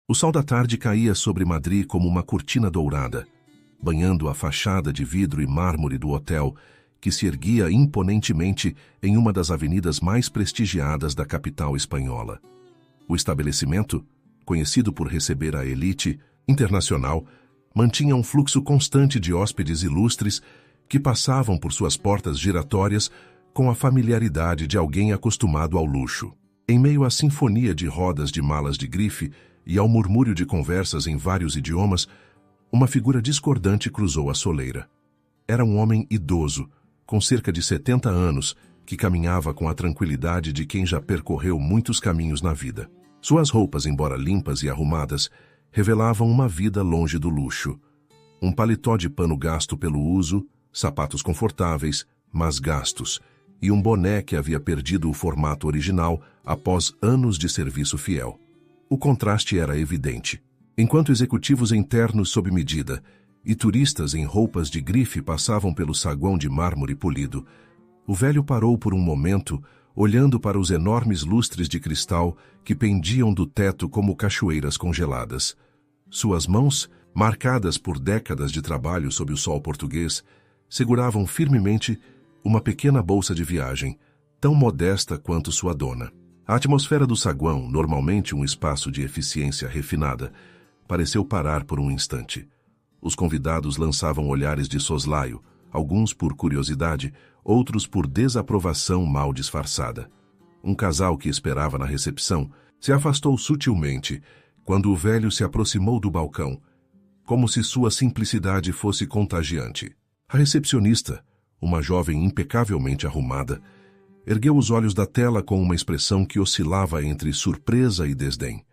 O sol da tarde caía sobre Madrid como uma cortina dourada, banhando a fachada de vidro e mármore do hotel, que se erguia imponentemente em uma das avenidas mais prestigiadas da capital espanhola. O estabelecimento, conhecido por receber a elite internacional, mantinha um fluxo constante de hóspedes ilustres que passavam por suas portas giratórias com a familiaridade de alguém acostumado ao luxo. Em meio à sinfonia de rodas de malas de grife e ao murmúrio de conversas em vários idiomas, uma figura discordante cruzou a soleira. Era um homem idoso, com cerca de 70 anos, que caminhava com a tranquilidade de quem já percorreu muitos caminhos na vida. Suas roupas, embora limpas e arrumadas, revelavam uma vida longe do luxo. Um paletó de pano gasto pelo uso, sapatos confortáveis, mas gastos, e um boné que havia perdido o formato original após anos de serviço fiel. O contraste era evidente. Enquanto executivos internos sob medida e turistas em roupas de grife passavam pelo saguão de mármore polido, o velho parou por um momento, olhando para os enormes lustres de cristal que pendiam do teto como cachoeiras congeladas. Suas mãos, marcadas por décadas de trabalho sob o sol português, seguravam firmemente uma pequena bolsa de viagem, tão modesta quanto sua dona. A atmosfera do saguão, normalmente um espaço de eficiência refinada, pareceu parar por um instante. Os convidados lançavam olhares de soslaio, alguns por curiosidade, outros por desaprovação mal disfarçada. Um casal que esperava na recepção se afastou sutilmente quando o velho se aproximou do balcão, como se sua simplicidade fosse contagiante. A recepcionista, uma jovem impecavelmente arrumada, ergueu os olhos da tela com uma expressão que oscilava entre surpresa e desdém.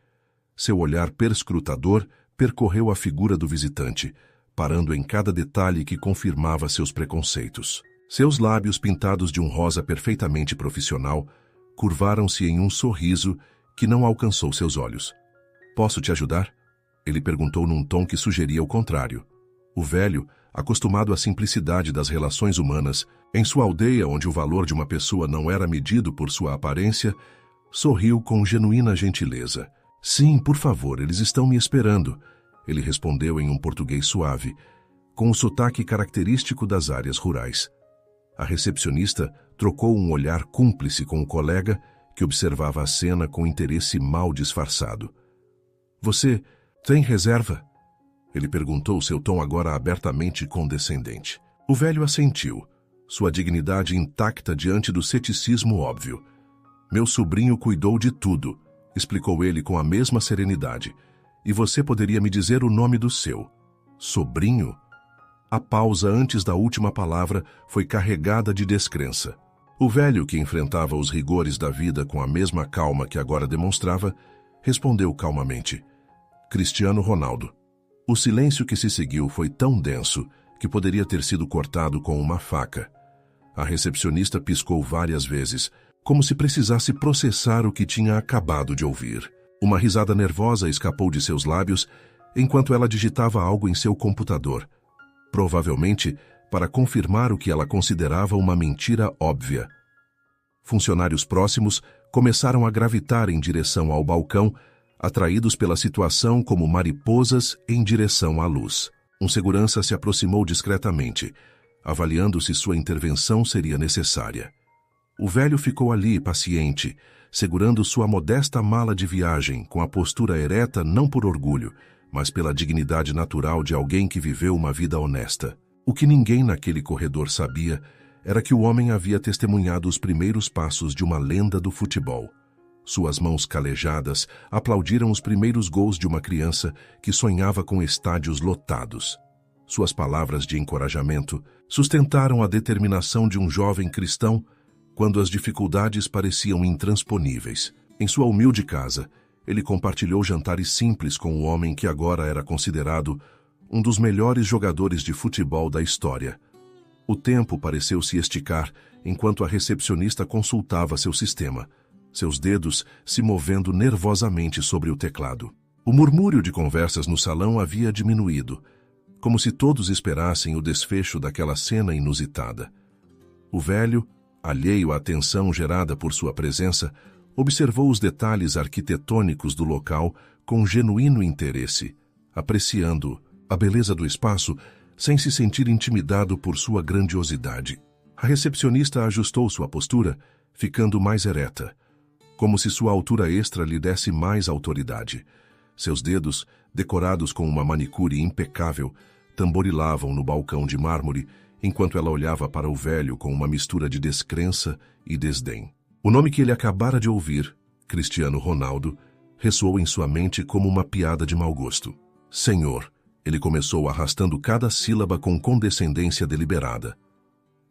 Seu olhar perscrutador percorreu a figura do visitante, parando em cada detalhe que confirmava seus preconceitos. Seus lábios, pintados de um rosa perfeitamente profissional, curvaram-se em um sorriso que não alcançou seus olhos. "Posso te ajudar?" ele perguntou num tom que sugeria o contrário. O velho, acostumado à simplicidade das relações humanas, em sua aldeia onde o valor de uma pessoa não era medido por sua aparência, sorriu com genuína gentileza. "Sim, por favor, eles estão me esperando", ele respondeu em um português suave, com o sotaque característico das áreas rurais. A recepcionista trocou um olhar cúmplice com o colega, que observava a cena com interesse mal disfarçado. "Você tem reserva?" ele perguntou, seu tom agora abertamente condescendente. O velho assentiu, sua dignidade intacta diante do ceticismo óbvio. "Meu sobrinho cuidou de tudo", explicou ele com a mesma serenidade. "E você poderia me dizer o nome do seu sobrinho?" A pausa antes da última palavra foi carregada de descrença. O velho, que enfrentava os rigores da vida com a mesma calma que agora demonstrava, respondeu calmamente: "Cristiano Ronaldo." O silêncio que se seguiu foi tão denso que poderia ter sido cortado com uma faca. A recepcionista piscou várias vezes, como se precisasse processar o que tinha acabado de ouvir. Uma risada nervosa escapou de seus lábios enquanto ela digitava algo em seu computador, provavelmente para confirmar o que ela considerava uma mentira óbvia. Funcionários próximos começaram a gravitar em direção ao balcão, atraídos pela situação como mariposas em direção à luz. Um segurança se aproximou discretamente, avaliando se sua intervenção seria necessária. O velho ficou ali, paciente, segurando sua modesta mala de viagem, com a postura ereta não por orgulho, mas pela dignidade natural de alguém que viveu uma vida honesta. O que ninguém naquele corredor sabia era que o homem havia testemunhado os primeiros passos de uma lenda do futebol. Suas mãos calejadas aplaudiram os primeiros gols de uma criança que sonhava com estádios lotados. Suas palavras de encorajamento sustentaram a determinação de um jovem cristão quando as dificuldades pareciam intransponíveis. Em sua humilde casa, ele compartilhou jantares simples com o homem que agora era considerado um dos melhores jogadores de futebol da história. O tempo pareceu se esticar enquanto a recepcionista consultava seu sistema, seus dedos se movendo nervosamente sobre o teclado. O murmúrio de conversas no salão havia diminuído, como se todos esperassem o desfecho daquela cena inusitada. O velho, alheio à tensão gerada por sua presença, observou os detalhes arquitetônicos do local com genuíno interesse, apreciando a beleza do espaço sem se sentir intimidado por sua grandiosidade. A recepcionista ajustou sua postura, ficando mais ereta, como se sua altura extra lhe desse mais autoridade. Seus dedos, decorados com uma manicure impecável, tamborilavam no balcão de mármore, enquanto ela olhava para o velho com uma mistura de descrença e desdém. O nome que ele acabara de ouvir, Cristiano Ronaldo, ressoou em sua mente como uma piada de mau gosto. Senhor, ele começou arrastando cada sílaba com condescendência deliberada.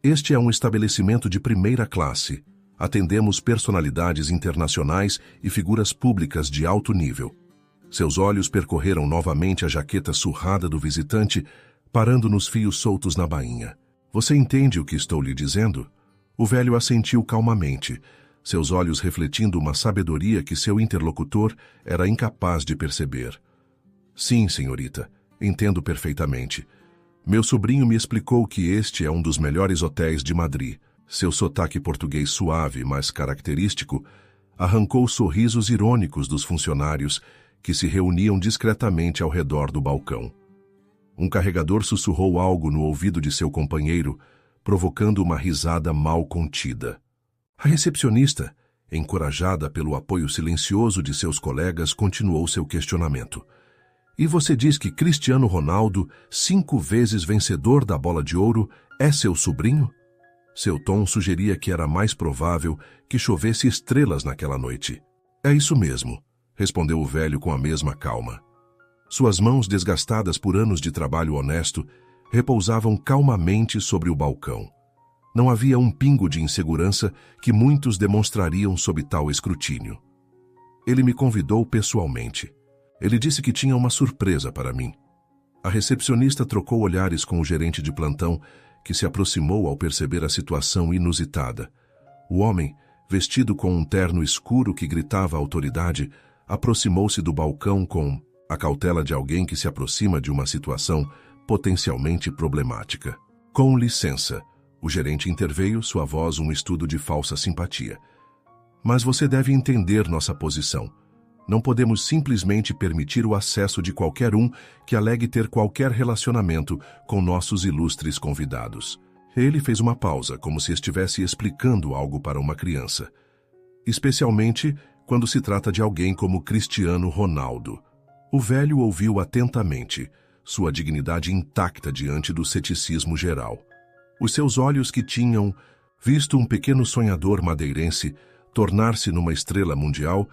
Este é um estabelecimento de primeira classe. Atendemos personalidades internacionais e figuras públicas de alto nível. Seus olhos percorreram novamente a jaqueta surrada do visitante, parando nos fios soltos na bainha. Você entende o que estou lhe dizendo? O velho assentiu calmamente, seus olhos refletindo uma sabedoria que seu interlocutor era incapaz de perceber. Sim, senhorita, entendo perfeitamente. Meu sobrinho me explicou que este é um dos melhores hotéis de Madrid. Seu sotaque português suave, mas característico, arrancou sorrisos irônicos dos funcionários que se reuniam discretamente ao redor do balcão. Um carregador sussurrou algo no ouvido de seu companheiro, provocando uma risada mal contida. A recepcionista, encorajada pelo apoio silencioso de seus colegas, continuou seu questionamento. E você diz que Cristiano Ronaldo, 5 vezes vencedor da Bola de Ouro, é seu sobrinho? Seu tom sugeria que era mais provável que chovesse estrelas naquela noite. É isso mesmo, respondeu o velho com a mesma calma. Suas mãos, desgastadas por anos de trabalho honesto, repousavam calmamente sobre o balcão. Não havia um pingo de insegurança que muitos demonstrariam sob tal escrutínio. Ele me convidou pessoalmente. Ele disse que tinha uma surpresa para mim. A recepcionista trocou olhares com o gerente de plantão, que se aproximou ao perceber a situação inusitada. O homem, vestido com um terno escuro que gritava autoridade, aproximou-se do balcão com a cautela de alguém que se aproxima de uma situação potencialmente problemática. Com licença, o gerente interveio, sua voz um estudo de falsa simpatia. Mas você deve entender nossa posição. Não podemos simplesmente permitir o acesso de qualquer um que alegue ter qualquer relacionamento com nossos ilustres convidados. Ele fez uma pausa, como se estivesse explicando algo para uma criança. Especialmente quando se trata de alguém como Cristiano Ronaldo. O velho ouviu atentamente, sua dignidade intacta diante do ceticismo geral. Os seus olhos, que tinham visto um pequeno sonhador madeirense tornar-se numa estrela mundial,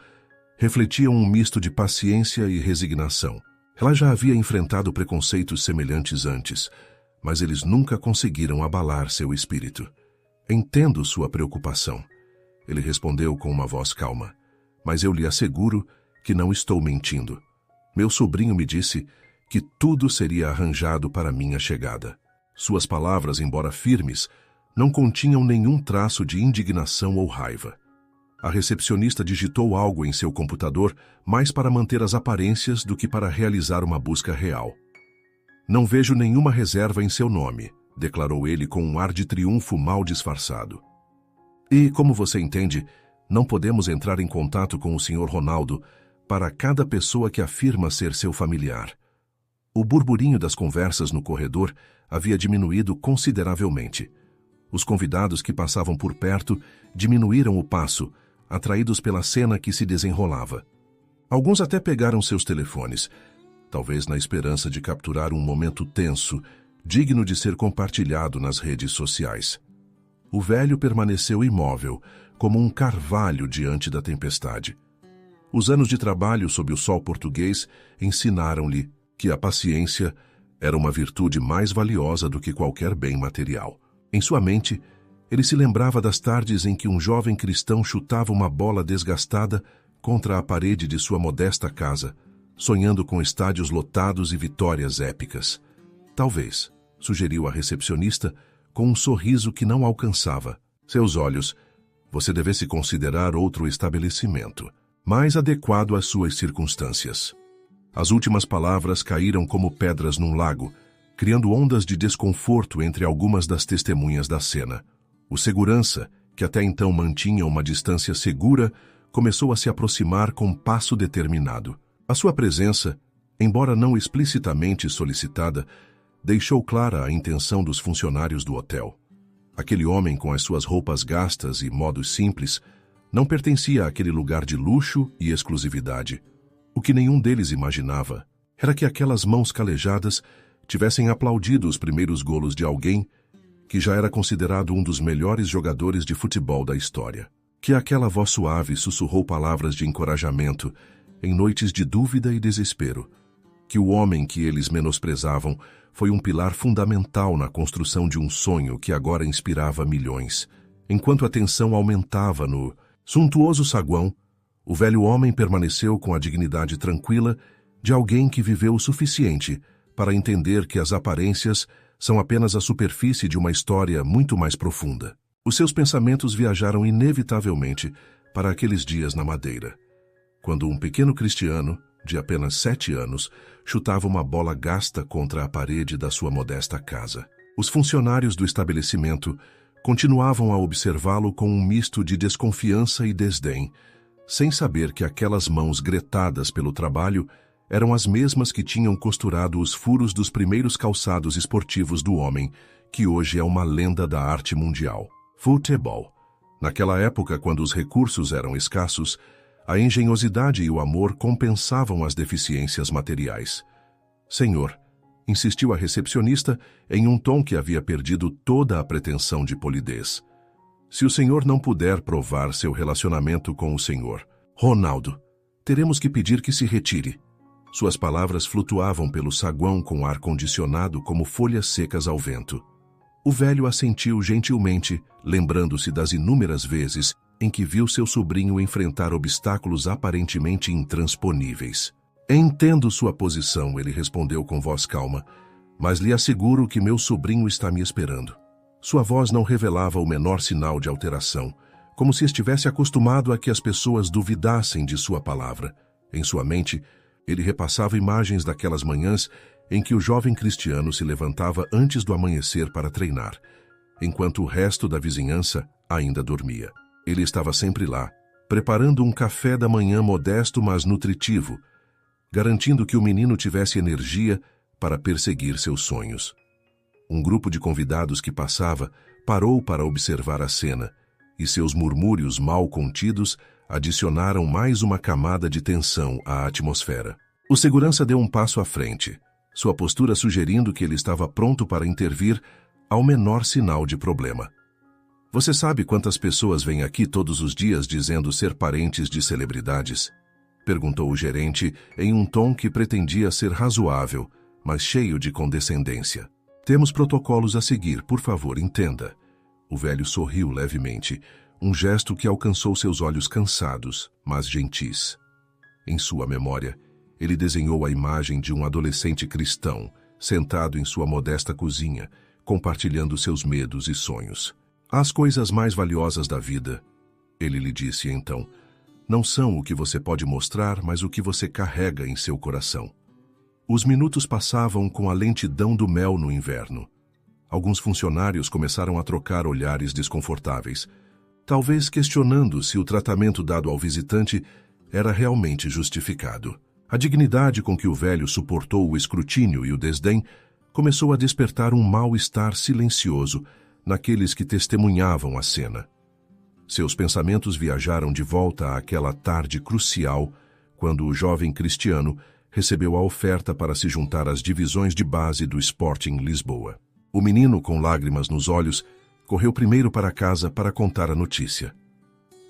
refletiam um misto de paciência e resignação. Ela já havia enfrentado preconceitos semelhantes antes, mas eles nunca conseguiram abalar seu espírito. Entendo sua preocupação, ele respondeu com uma voz calma, mas eu lhe asseguro que não estou mentindo. Meu sobrinho me disse que tudo seria arranjado para minha chegada. Suas palavras, embora firmes, não continham nenhum traço de indignação ou raiva. A recepcionista digitou algo em seu computador mais para manter as aparências do que para realizar uma busca real. Não vejo nenhuma reserva em seu nome, declarou ele com um ar de triunfo mal disfarçado. E, como você entende, não podemos entrar em contato com o Sr. Ronaldo para cada pessoa que afirma ser seu familiar. O burburinho das conversas no corredor havia diminuído consideravelmente. Os convidados que passavam por perto diminuíram o passo, atraídos pela cena que se desenrolava. Alguns até pegaram seus telefones, talvez na esperança de capturar um momento tenso, digno de ser compartilhado nas redes sociais. O velho permaneceu imóvel, como um carvalho diante da tempestade. Os anos de trabalho sob o sol português ensinaram-lhe que a paciência era uma virtude mais valiosa do que qualquer bem material. Em sua mente, ele se lembrava das tardes em que um jovem cristão chutava uma bola desgastada contra a parede de sua modesta casa, sonhando com estádios lotados e vitórias épicas. Talvez, sugeriu a recepcionista, com um sorriso que não alcançava seus olhos, você devesse considerar outro estabelecimento, mais adequado às suas circunstâncias. As últimas palavras caíram como pedras num lago, criando ondas de desconforto entre algumas das testemunhas da cena. O segurança, que até então mantinha uma distância segura, começou a se aproximar com passo determinado. A sua presença, embora não explicitamente solicitada, deixou clara a intenção dos funcionários do hotel. Aquele homem com as suas roupas gastas e modos simples não pertencia àquele lugar de luxo e exclusividade. O que nenhum deles imaginava era que aquelas mãos calejadas tivessem aplaudido os primeiros golos de alguém que já era considerado um dos melhores jogadores de futebol da história. Que aquela voz suave sussurrou palavras de encorajamento em noites de dúvida e desespero. Que o homem que eles menosprezavam foi um pilar fundamental na construção de um sonho que agora inspirava milhões. Enquanto a tensão aumentava no suntuoso saguão, o velho homem permaneceu com a dignidade tranquila de alguém que viveu o suficiente para entender que as aparências são apenas a superfície de uma história muito mais profunda. Os seus pensamentos viajaram inevitavelmente para aqueles dias na Madeira, quando um pequeno cristiano, de apenas 7 anos, chutava uma bola gasta contra a parede da sua modesta casa. Os funcionários do estabelecimento continuavam a observá-lo com um misto de desconfiança e desdém, sem saber que aquelas mãos gretadas pelo trabalho eram as mesmas que tinham costurado os furos dos primeiros calçados esportivos do homem, que hoje é uma lenda da arte mundial. Futebol. Naquela época, quando os recursos eram escassos, a engenhosidade e o amor compensavam as deficiências materiais. Senhor, insistiu a recepcionista em um tom que havia perdido toda a pretensão de polidez. Se o senhor não puder provar seu relacionamento com o senhor Ronaldo, teremos que pedir que se retire. Suas palavras flutuavam pelo saguão com ar-condicionado como folhas secas ao vento. O velho assentiu gentilmente, lembrando-se das inúmeras vezes em que viu seu sobrinho enfrentar obstáculos aparentemente intransponíveis. Entendo sua posição, ele respondeu com voz calma, mas lhe asseguro que meu sobrinho está me esperando. Sua voz não revelava o menor sinal de alteração, como se estivesse acostumado a que as pessoas duvidassem de sua palavra. Em sua mente, ele repassava imagens daquelas manhãs em que o jovem cristiano se levantava antes do amanhecer para treinar, enquanto o resto da vizinhança ainda dormia. Ele estava sempre lá, preparando um café da manhã modesto mas nutritivo, garantindo que o menino tivesse energia para perseguir seus sonhos. Um grupo de convidados que passava parou para observar a cena, e seus murmúrios mal contidos adicionaram mais uma camada de tensão à atmosfera. O segurança deu um passo à frente, sua postura sugerindo que ele estava pronto para intervir ao menor sinal de problema. Você sabe quantas pessoas vêm aqui todos os dias dizendo ser parentes de celebridades? Perguntou o gerente em um tom que pretendia ser razoável, mas cheio de condescendência. Temos protocolos a seguir, por favor, entenda. O velho sorriu levemente, um gesto que alcançou seus olhos cansados, mas gentis. Em sua memória, ele desenhou a imagem de um adolescente cristão, sentado em sua modesta cozinha, compartilhando seus medos e sonhos. As coisas mais valiosas da vida, ele lhe disse então, não são o que você pode mostrar, mas o que você carrega em seu coração. Os minutos passavam com a lentidão do mel no inverno. Alguns funcionários começaram a trocar olhares desconfortáveis, talvez questionando se o tratamento dado ao visitante era realmente justificado. A dignidade com que o velho suportou o escrutínio e o desdém começou a despertar um mal-estar silencioso naqueles que testemunhavam a cena. Seus pensamentos viajaram de volta àquela tarde crucial, quando o jovem cristiano recebeu a oferta para se juntar às divisões de base do Sporting Lisboa. O menino, com lágrimas nos olhos, correu primeiro para casa para contar a notícia.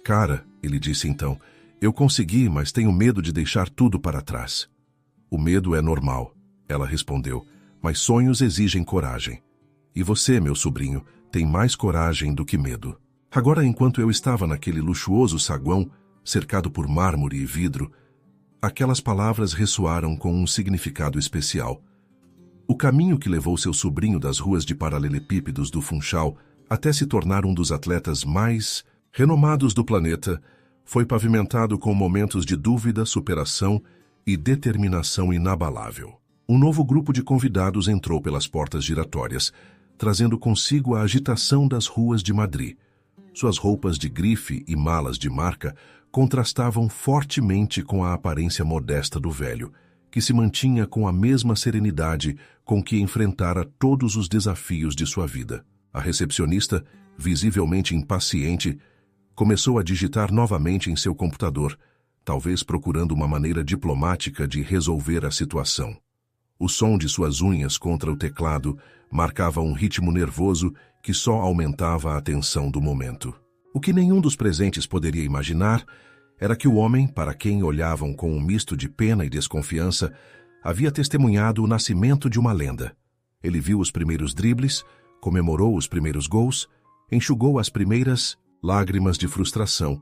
Cara, ele disse então, eu consegui, mas tenho medo de deixar tudo para trás. O medo é normal, ela respondeu, mas sonhos exigem coragem. E você, meu sobrinho, tem mais coragem do que medo. Agora, enquanto eu estava naquele luxuoso saguão, cercado por mármore e vidro, aquelas palavras ressoaram com um significado especial. O caminho que levou seu sobrinho das ruas de paralelepípedos do Funchal até se tornar um dos atletas mais renomados do planeta foi pavimentado com momentos de dúvida, superação e determinação inabalável. Um novo grupo de convidados entrou pelas portas giratórias, trazendo consigo a agitação das ruas de Madrid. Suas roupas de grife e malas de marca contrastavam fortemente com a aparência modesta do velho, que se mantinha com a mesma serenidade com que enfrentara todos os desafios de sua vida. A recepcionista, visivelmente impaciente, começou a digitar novamente em seu computador, talvez procurando uma maneira diplomática de resolver a situação. O som de suas unhas contra o teclado marcava um ritmo nervoso que só aumentava a tensão do momento. O que nenhum dos presentes poderia imaginar era que o homem, para quem olhavam com um misto de pena e desconfiança, havia testemunhado o nascimento de uma lenda. Ele viu os primeiros dribles, comemorou os primeiros gols, enxugou as primeiras lágrimas de frustração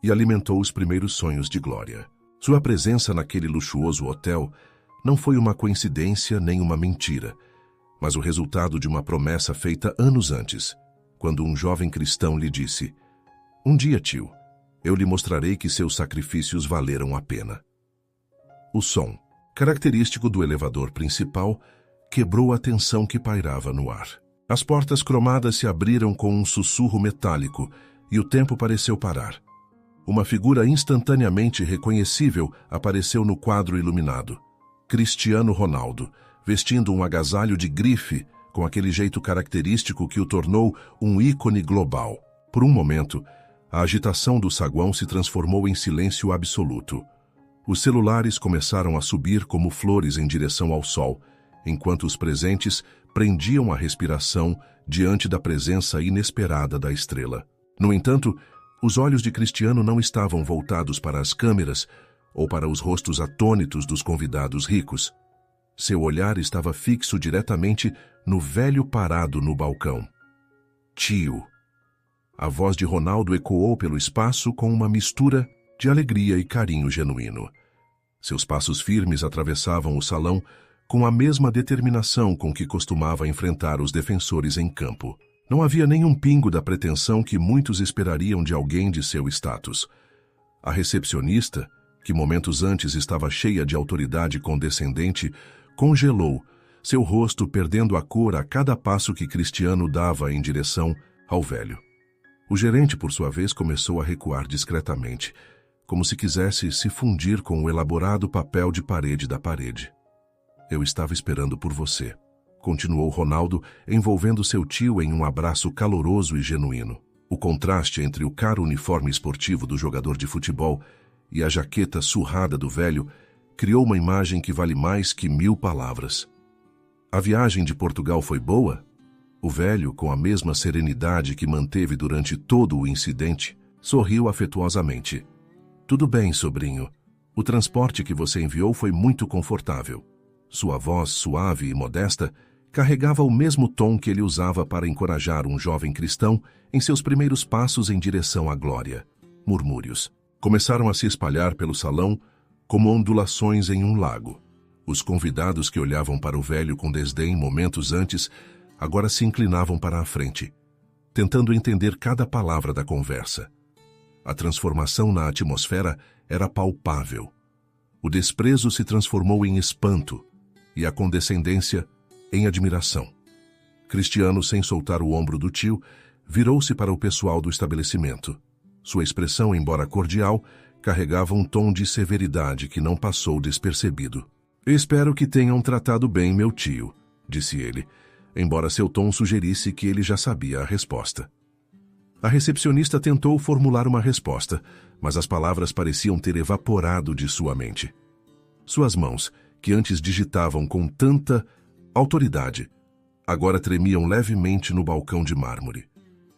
e alimentou os primeiros sonhos de glória. Sua presença naquele luxuoso hotel não foi uma coincidência nem uma mentira, mas o resultado de uma promessa feita anos antes, quando um jovem cristão lhe disse: "Um dia, tio, eu lhe mostrarei que seus sacrifícios valeram a pena." O som, característico do elevador principal, quebrou a tensão que pairava no ar. As portas cromadas se abriram com um sussurro metálico e o tempo pareceu parar. Uma figura instantaneamente reconhecível apareceu no quadro iluminado. Cristiano Ronaldo, vestindo um agasalho de grife, com aquele jeito característico que o tornou um ícone global. Por um momento, a agitação do saguão se transformou em silêncio absoluto. Os celulares começaram a subir como flores em direção ao sol, enquanto os presentes prendiam a respiração diante da presença inesperada da estrela. No entanto, os olhos de Cristiano não estavam voltados para as câmeras ou para os rostos atônitos dos convidados ricos. Seu olhar estava fixo diretamente no velho parado no balcão. "Tio." A voz de Ronaldo ecoou pelo espaço com uma mistura de alegria e carinho genuíno. Seus passos firmes atravessavam o salão com a mesma determinação com que costumava enfrentar os defensores em campo. Não havia nenhum pingo da pretensão que muitos esperariam de alguém de seu status. A recepcionista, que momentos antes estava cheia de autoridade condescendente, congelou, seu rosto perdendo a cor a cada passo que Cristiano dava em direção ao velho. O gerente, por sua vez, começou a recuar discretamente, como se quisesse se fundir com o elaborado papel de parede da parede. "Eu estava esperando por você", continuou Ronaldo, envolvendo seu tio em um abraço caloroso e genuíno. O contraste entre o caro uniforme esportivo do jogador de futebol e a jaqueta surrada do velho criou uma imagem que vale mais que 1000 palavras. "A viagem de Portugal foi boa?" O velho, com a mesma serenidade que manteve durante todo o incidente, sorriu afetuosamente. "Tudo bem, sobrinho. O transporte que você enviou foi muito confortável." Sua voz, suave e modesta, carregava o mesmo tom que ele usava para encorajar um jovem cristão em seus primeiros passos em direção à glória. Murmúrios começaram a se espalhar pelo salão como ondulações em um lago. Os convidados que olhavam para o velho com desdém momentos antes agora se inclinavam para a frente, tentando entender cada palavra da conversa. A transformação na atmosfera era palpável. O desprezo se transformou em espanto e a condescendência em admiração. Cristiano, sem soltar o ombro do tio, virou-se para o pessoal do estabelecimento. Sua expressão, embora cordial, carregava um tom de severidade que não passou despercebido. "Espero que tenham tratado bem meu tio", disse ele, embora seu tom sugerisse que ele já sabia a resposta. A recepcionista tentou formular uma resposta, mas as palavras pareciam ter evaporado de sua mente. Suas mãos, que antes digitavam com tanta autoridade, agora tremiam levemente no balcão de mármore.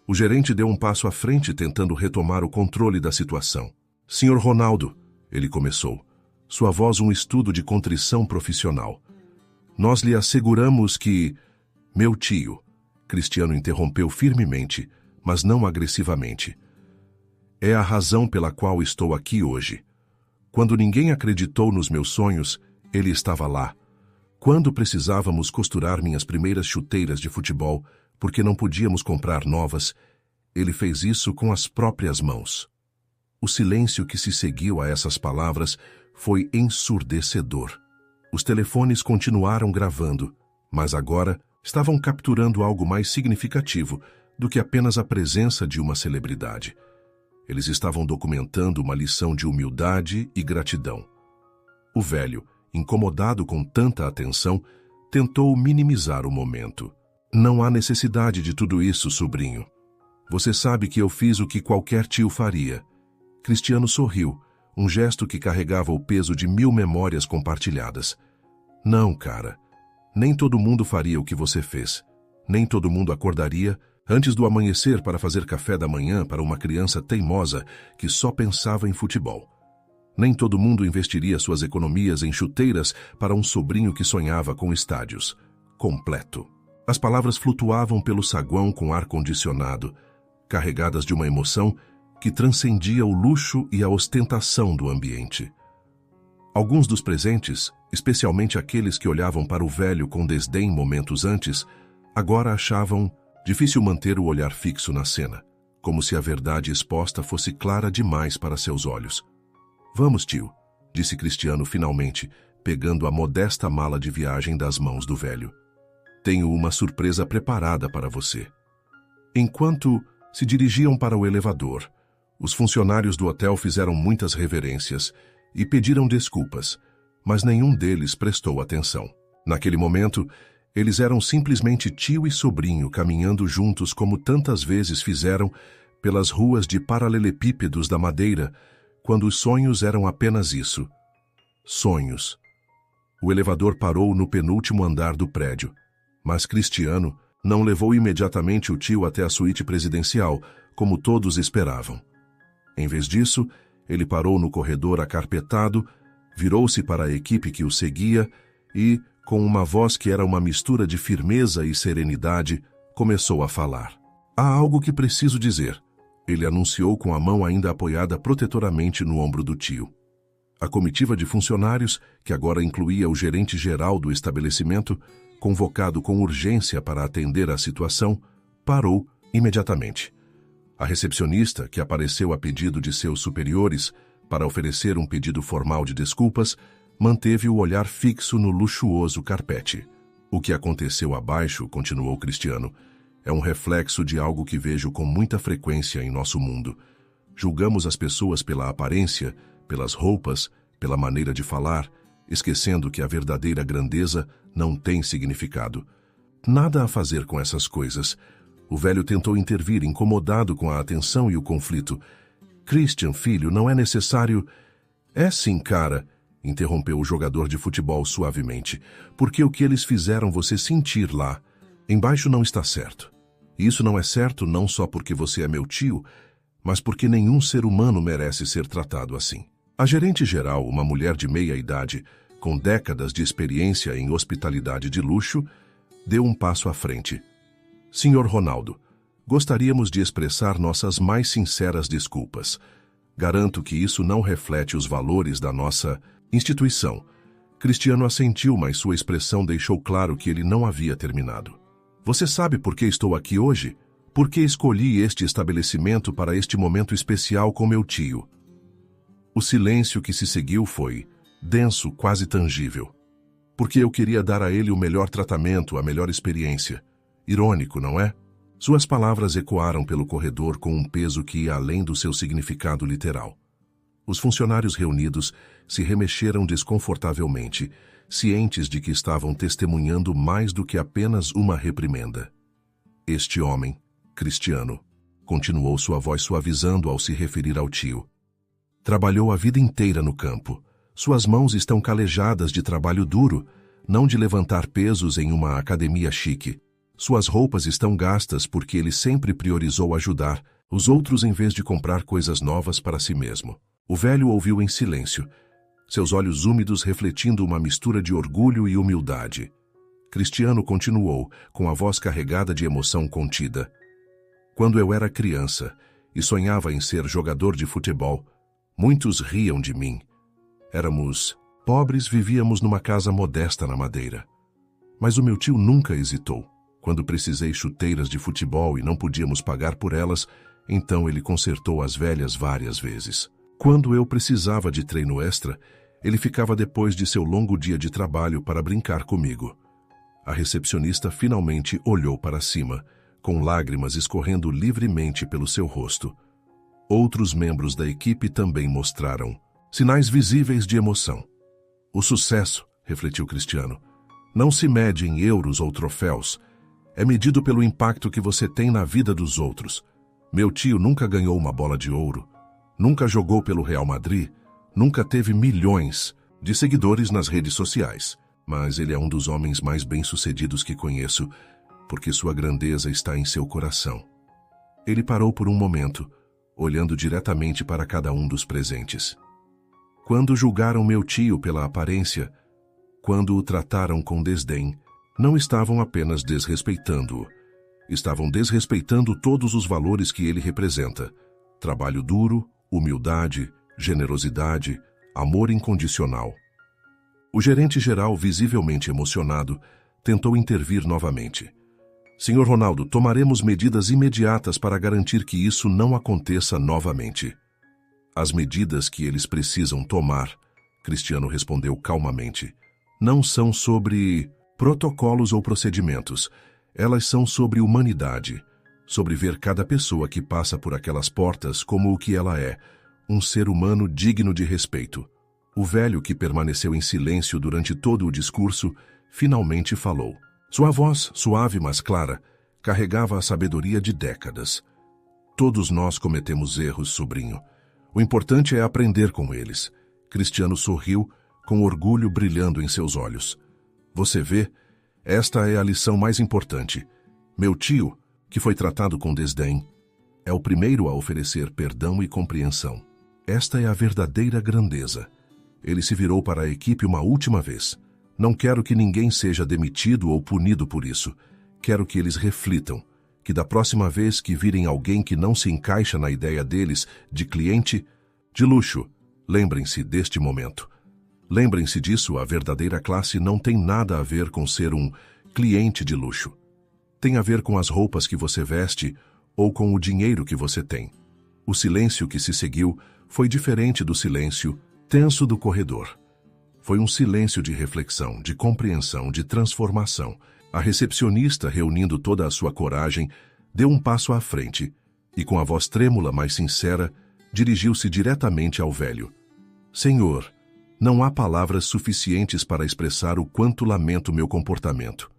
O gerente deu um passo à frente tentando retomar o controle da situação. "Senhor Ronaldo", ele começou, sua voz um estudo de contrição profissional. "Nós lhe asseguramos que..." "Meu tio", Cristiano interrompeu firmemente, mas não agressivamente. "É a razão pela qual estou aqui hoje. Quando ninguém acreditou nos meus sonhos, ele estava lá. Quando precisávamos costurar minhas primeiras chuteiras de futebol, porque não podíamos comprar novas, ele fez isso com as próprias mãos." O silêncio que se seguiu a essas palavras foi ensurdecedor. Os telefones continuaram gravando, mas agora estavam capturando algo mais significativo do que apenas a presença de uma celebridade. Eles estavam documentando uma lição de humildade e gratidão. O velho, incomodado com tanta atenção, tentou minimizar o momento. Não há necessidade de tudo isso, sobrinho. Você sabe que eu fiz o que qualquer tio faria. Cristiano sorriu, um gesto que carregava o peso de 1000 memórias compartilhadas. Não, cara. Nem todo mundo faria o que você fez. Nem todo mundo acordaria antes do amanhecer para fazer café da manhã para uma criança teimosa que só pensava em futebol. Nem todo mundo investiria suas economias em chuteiras para um sobrinho que sonhava com estádios. Completo. As palavras flutuavam pelo saguão com ar-condicionado, carregadas de uma emoção que transcendia o luxo e a ostentação do ambiente. Alguns dos presentes, especialmente aqueles que olhavam para o velho com desdém momentos antes, agora achavam difícil manter o olhar fixo na cena, como se a verdade exposta fosse clara demais para seus olhos. Vamos, tio, disse Cristiano finalmente, pegando a modesta mala de viagem das mãos do velho. Tenho uma surpresa preparada para você. Enquanto se dirigiam para o elevador, os funcionários do hotel fizeram muitas reverências e pediram desculpas, mas nenhum deles prestou atenção. Naquele momento, eles eram simplesmente tio e sobrinho caminhando juntos como tantas vezes fizeram pelas ruas de paralelepípedos da Madeira, quando os sonhos eram apenas isso. Sonhos. O elevador parou no penúltimo andar do prédio, mas Cristiano não levou imediatamente o tio até a suíte presidencial, como todos esperavam. Em vez disso, ele parou no corredor acarpetado, virou-se para a equipe que o seguia e, com uma voz que era uma mistura de firmeza e serenidade, começou a falar. Há algo que preciso dizer, ele anunciou com a mão ainda apoiada protetoramente no ombro do tio. A comitiva de funcionários, que agora incluía o gerente-geral do estabelecimento, convocado com urgência para atender à situação, parou imediatamente. A recepcionista, que apareceu a pedido de seus superiores para oferecer um pedido formal de desculpas, manteve o olhar fixo no luxuoso carpete. O que aconteceu abaixo, continuou Cristiano, é um reflexo de algo que vejo com muita frequência em nosso mundo. Julgamos as pessoas pela aparência, pelas roupas, pela maneira de falar, esquecendo que a verdadeira grandeza não tem significado. Nada a fazer com essas coisas. O velho tentou intervir, incomodado com a atenção e o conflito. Christian, filho, não é necessário... É sim, cara, interrompeu o jogador de futebol suavemente, porque o que eles fizeram você sentir lá, embaixo não está certo. E isso não é certo não só porque você é meu tio, mas porque nenhum ser humano merece ser tratado assim. A gerente-geral, uma mulher de meia idade, com décadas de experiência em hospitalidade de luxo, deu um passo à frente. Senhor Ronaldo, gostaríamos de expressar nossas mais sinceras desculpas. Garanto que isso não reflete os valores da nossa instituição. Cristiano assentiu, mas sua expressão deixou claro que ele não havia terminado. Você sabe por que estou aqui hoje? Por que escolhi este estabelecimento para este momento especial com meu tio? O silêncio que se seguiu foi denso, quase tangível. Porque eu queria dar a ele o melhor tratamento, a melhor experiência. Irônico, não é? Suas palavras ecoaram pelo corredor com um peso que ia além do seu significado literal. Os funcionários reunidos se remexeram desconfortavelmente, cientes de que estavam testemunhando mais do que apenas uma reprimenda. Este homem, Cristiano, continuou sua voz suavizando ao se referir ao tio. Trabalhou a vida inteira no campo. Suas mãos estão calejadas de trabalho duro, não de levantar pesos em uma academia chique. Suas roupas estão gastas porque ele sempre priorizou ajudar os outros em vez de comprar coisas novas para si mesmo. O velho ouviu em silêncio, seus olhos úmidos refletindo uma mistura de orgulho e humildade. Cristiano continuou, com a voz carregada de emoção contida. Quando eu era criança e sonhava em ser jogador de futebol, muitos riam de mim. Éramos pobres, vivíamos numa casa modesta na Madeira. Mas o meu tio nunca hesitou. Quando precisei chuteiras de futebol e não podíamos pagar por elas, então ele consertou as velhas várias vezes. Quando eu precisava de treino extra, ele ficava depois de seu longo dia de trabalho para brincar comigo. A recepcionista finalmente olhou para cima, com lágrimas escorrendo livremente pelo seu rosto. Outros membros da equipe também mostraram sinais visíveis de emoção. O sucesso, refletiu Cristiano, não se mede em euros ou troféus. É medido pelo impacto que você tem na vida dos outros. Meu tio nunca ganhou uma bola de ouro, nunca jogou pelo Real Madrid, nunca teve milhões de seguidores nas redes sociais, mas ele é um dos homens mais bem-sucedidos que conheço, porque sua grandeza está em seu coração. Ele parou por um momento, olhando diretamente para cada um dos presentes. Quando julgaram meu tio pela aparência, quando o trataram com desdém, não estavam apenas desrespeitando-o, estavam desrespeitando todos os valores que ele representa: trabalho duro, humildade, generosidade, amor incondicional. O gerente-geral, visivelmente emocionado, tentou intervir novamente. Senhor Ronaldo, tomaremos medidas imediatas para garantir que isso não aconteça novamente. As medidas que eles precisam tomar, Cristiano respondeu calmamente, não são sobre protocolos ou procedimentos. Elas são sobre humanidade, sobre ver cada pessoa que passa por aquelas portas como o que ela é, um ser humano digno de respeito. O velho, que permaneceu em silêncio durante todo o discurso, finalmente falou. Sua voz, suave mas clara, carregava a sabedoria de décadas. Todos nós cometemos erros, sobrinho. O importante é aprender com eles. Cristiano sorriu, com orgulho brilhando em seus olhos. Você vê? Esta é a lição mais importante. Meu tio, que foi tratado com desdém, é o primeiro a oferecer perdão e compreensão. Esta é a verdadeira grandeza. Ele se virou para a equipe uma última vez. Não quero que ninguém seja demitido ou punido por isso. Quero que eles reflitam, que da próxima vez que virem alguém que não se encaixa na ideia deles de cliente de luxo, lembrem-se deste momento. Lembrem-se disso, a verdadeira classe não tem nada a ver com ser um cliente de luxo. Tem a ver com as roupas que você veste ou com o dinheiro que você tem. O silêncio que se seguiu foi diferente do silêncio tenso do corredor. Foi um silêncio de reflexão, de compreensão, de transformação. A recepcionista, reunindo toda a sua coragem, deu um passo à frente e, com a voz trêmula, mas sincera, dirigiu-se diretamente ao velho. Senhor, não há palavras suficientes para expressar o quanto lamento meu comportamento.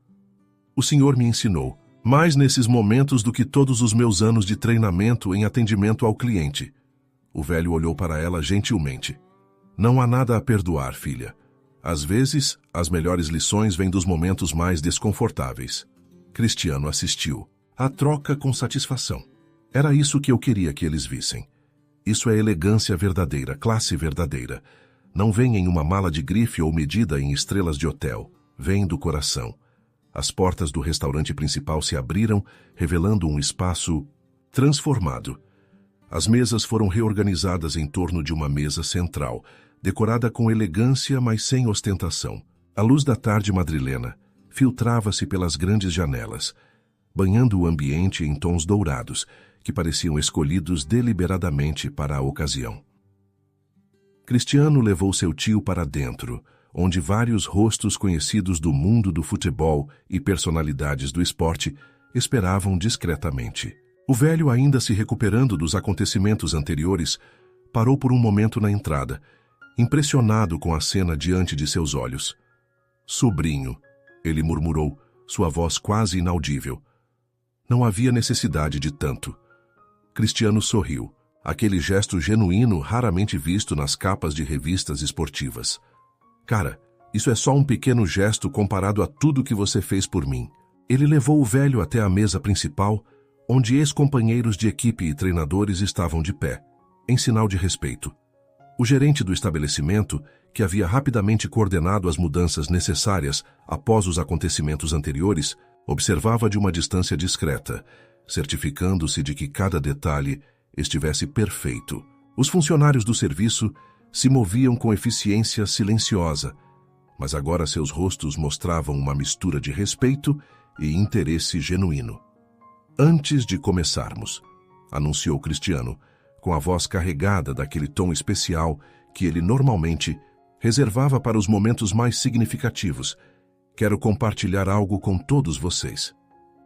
O Senhor me ensinou, mais nesses momentos do que todos os meus anos de treinamento em atendimento ao cliente. O velho olhou para ela gentilmente. Não há nada a perdoar, filha. Às vezes, as melhores lições vêm dos momentos mais desconfortáveis. Cristiano assistiu. A troca com satisfação. Era isso que eu queria que eles vissem. Isso é elegância verdadeira, classe verdadeira. Não vem em uma mala de grife ou medida em estrelas de hotel. Vem do coração. As portas do restaurante principal se abriram, revelando um espaço transformado. As mesas foram reorganizadas em torno de uma mesa central, decorada com elegância, mas sem ostentação. A luz da tarde madrilena filtrava-se pelas grandes janelas, banhando o ambiente em tons dourados, que pareciam escolhidos deliberadamente para a ocasião. Cristiano levou seu tio para dentro, onde vários rostos conhecidos do mundo do futebol e personalidades do esporte esperavam discretamente. O velho, ainda se recuperando dos acontecimentos anteriores, parou por um momento na entrada, impressionado com a cena diante de seus olhos. Sobrinho, ele murmurou, sua voz quase inaudível. Não havia necessidade de tanto. Cristiano sorriu. Aquele gesto genuíno raramente visto nas capas de revistas esportivas. Cara, isso é só um pequeno gesto comparado a tudo que você fez por mim. Ele levou o velho até a mesa principal, onde ex-companheiros de equipe e treinadores estavam de pé, em sinal de respeito. O gerente do estabelecimento, que havia rapidamente coordenado as mudanças necessárias após os acontecimentos anteriores, observava de uma distância discreta, certificando-se de que cada detalhe estivesse perfeito. Os funcionários do serviço se moviam com eficiência silenciosa, mas agora seus rostos mostravam uma mistura de respeito e interesse genuíno. Antes de começarmos, anunciou Cristiano, com a voz carregada daquele tom especial que ele normalmente reservava para os momentos mais significativos, quero compartilhar algo com todos vocês.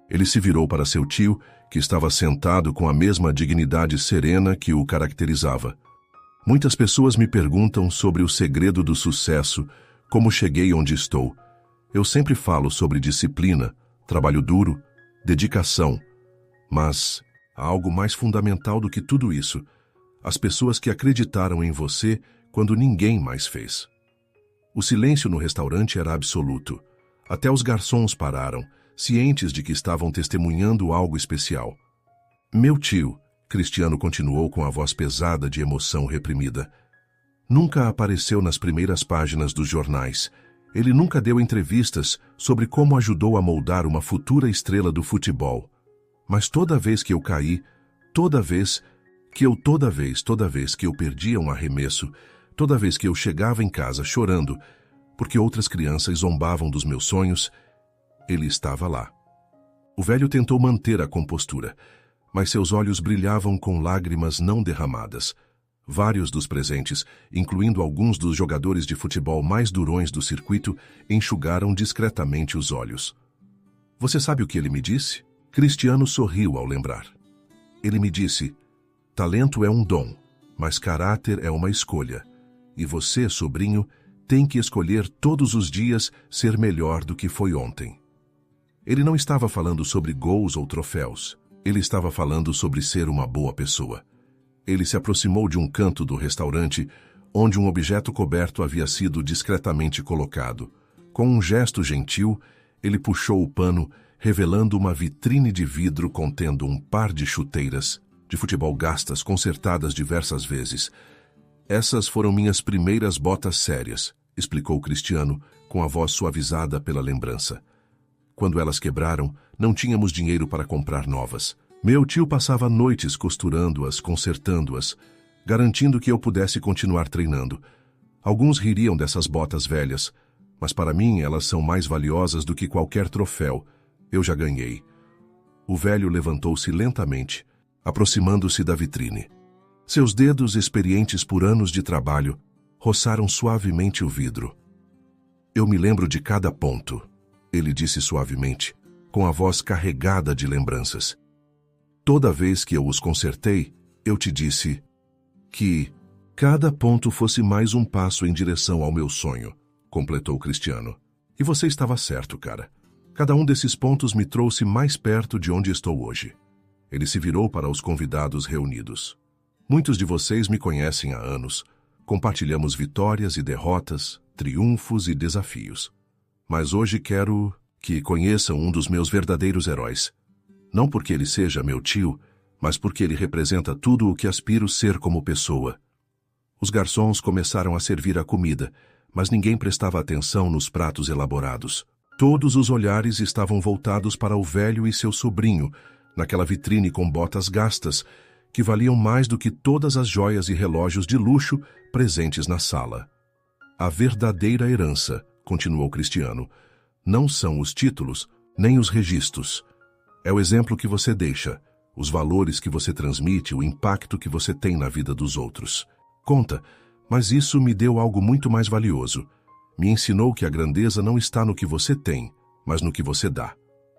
Ele se virou para seu tio, que estava sentado com a mesma dignidade serena que o caracterizava. Muitas pessoas me perguntam sobre o segredo do sucesso, como cheguei onde estou. Eu sempre falo sobre disciplina, trabalho duro, dedicação. Mas há algo mais fundamental do que tudo isso. As pessoas que acreditaram em você quando ninguém mais fez. O silêncio no restaurante era absoluto. Até os garçons pararam, cientes de que estavam testemunhando algo especial. Meu tio, Cristiano continuou com a voz pesada de emoção reprimida, nunca apareceu nas primeiras páginas dos jornais. Ele nunca deu entrevistas sobre como ajudou a moldar uma futura estrela do futebol. Mas toda vez que eu caí, toda vez que eu perdia um arremesso, toda vez que eu chegava em casa chorando, porque outras crianças zombavam dos meus sonhos, ele estava lá. O velho tentou manter a compostura, mas seus olhos brilhavam com lágrimas não derramadas. Vários dos presentes, incluindo alguns dos jogadores de futebol mais durões do circuito, enxugaram discretamente os olhos. Você sabe o que ele me disse? Cristiano sorriu ao lembrar. Ele me disse: talento é um dom, mas caráter é uma escolha. E você, sobrinho, tem que escolher todos os dias ser melhor do que foi ontem. Ele não estava falando sobre gols ou troféus. Ele estava falando sobre ser uma boa pessoa. Ele se aproximou de um canto do restaurante, onde um objeto coberto havia sido discretamente colocado. Com um gesto gentil, ele puxou o pano, revelando uma vitrine de vidro contendo um par de chuteiras de futebol gastas, consertadas diversas vezes. Essas foram minhas primeiras botas sérias, explicou Cristiano, com a voz suavizada pela lembrança. Quando elas quebraram, não tínhamos dinheiro para comprar novas. Meu tio passava noites costurando-as, consertando-as, garantindo que eu pudesse continuar treinando. Alguns ririam dessas botas velhas, mas para mim elas são mais valiosas do que qualquer troféu. Eu já ganhei. O velho levantou-se lentamente, aproximando-se da vitrine. Seus dedos, experientes por anos de trabalho, roçaram suavemente o vidro. Eu me lembro de cada ponto, ele disse suavemente, com a voz carregada de lembranças. Toda vez que eu os consertei, eu te disse que cada ponto fosse mais um passo em direção ao meu sonho, completou Cristiano. E você estava certo, cara. Cada um desses pontos me trouxe mais perto de onde estou hoje. Ele se virou para os convidados reunidos. Muitos de vocês me conhecem há anos. Compartilhamos vitórias e derrotas, triunfos e desafios. Mas hoje quero que conheçam um dos meus verdadeiros heróis. Não porque ele seja meu tio, mas porque ele representa tudo o que aspiro ser como pessoa. Os garçons começaram a servir a comida, mas ninguém prestava atenção nos pratos elaborados. Todos os olhares estavam voltados para o velho e seu sobrinho, naquela vitrine com botas gastas, que valiam mais do que todas as joias e relógios de luxo presentes na sala. A verdadeira herança, continuou Cristiano, não são os títulos, nem os registros. É o exemplo que você deixa, os valores que você transmite, o impacto que você tem na vida dos outros. Conta, mas isso me deu algo muito mais valioso. Me ensinou que a grandeza não está no que você tem, mas no que você dá.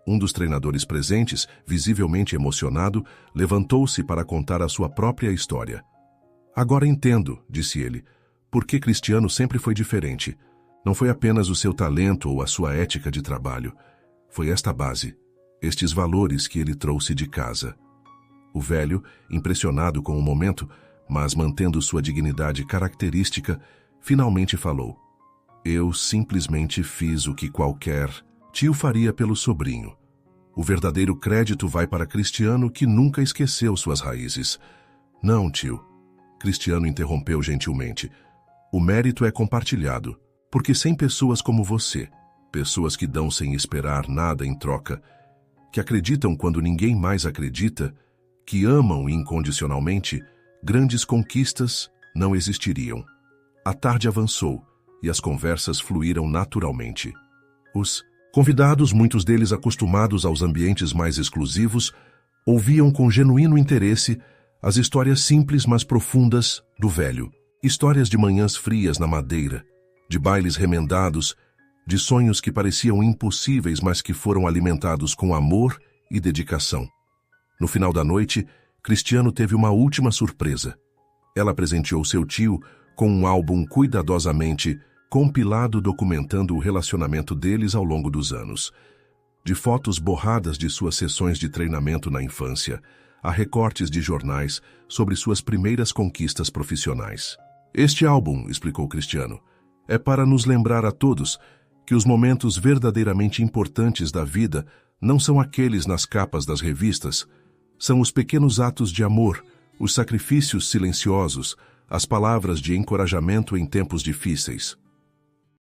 Um dos treinadores presentes, visivelmente emocionado, levantou-se para contar a sua própria história. Agora entendo, disse ele, por que Cristiano sempre foi diferente. Não foi apenas o seu talento ou a sua ética de trabalho. Foi esta base, estes valores que ele trouxe de casa. O velho, impressionado com o momento, mas mantendo sua dignidade característica, finalmente falou. Eu simplesmente fiz o que qualquer tio faria pelo sobrinho. O verdadeiro crédito vai para Cristiano, que nunca esqueceu suas raízes. Não, tio. Cristiano interrompeu gentilmente. O mérito é compartilhado, porque sem pessoas como você, pessoas que dão sem esperar nada em troca, que acreditam quando ninguém mais acredita, que amam incondicionalmente, grandes conquistas não existiriam. A tarde avançou e as conversas fluíram naturalmente. Os convidados, muitos deles acostumados aos ambientes mais exclusivos, ouviam com genuíno interesse as histórias simples mas profundas do velho. Histórias de manhãs frias na madeira, de bailes remendados, de sonhos que pareciam impossíveis mas que foram alimentados com amor e dedicação. No final da noite, Cristiano teve uma última surpresa. Ela presenteou seu tio com um álbum cuidadosamente compilado documentando o relacionamento deles ao longo dos anos. De fotos borradas de suas sessões de treinamento na infância, a recortes de jornais sobre suas primeiras conquistas profissionais. Este álbum, explicou Cristiano, é para nos lembrar a todos que os momentos verdadeiramente importantes da vida não são aqueles nas capas das revistas, são os pequenos atos de amor, os sacrifícios silenciosos, as palavras de encorajamento em tempos difíceis.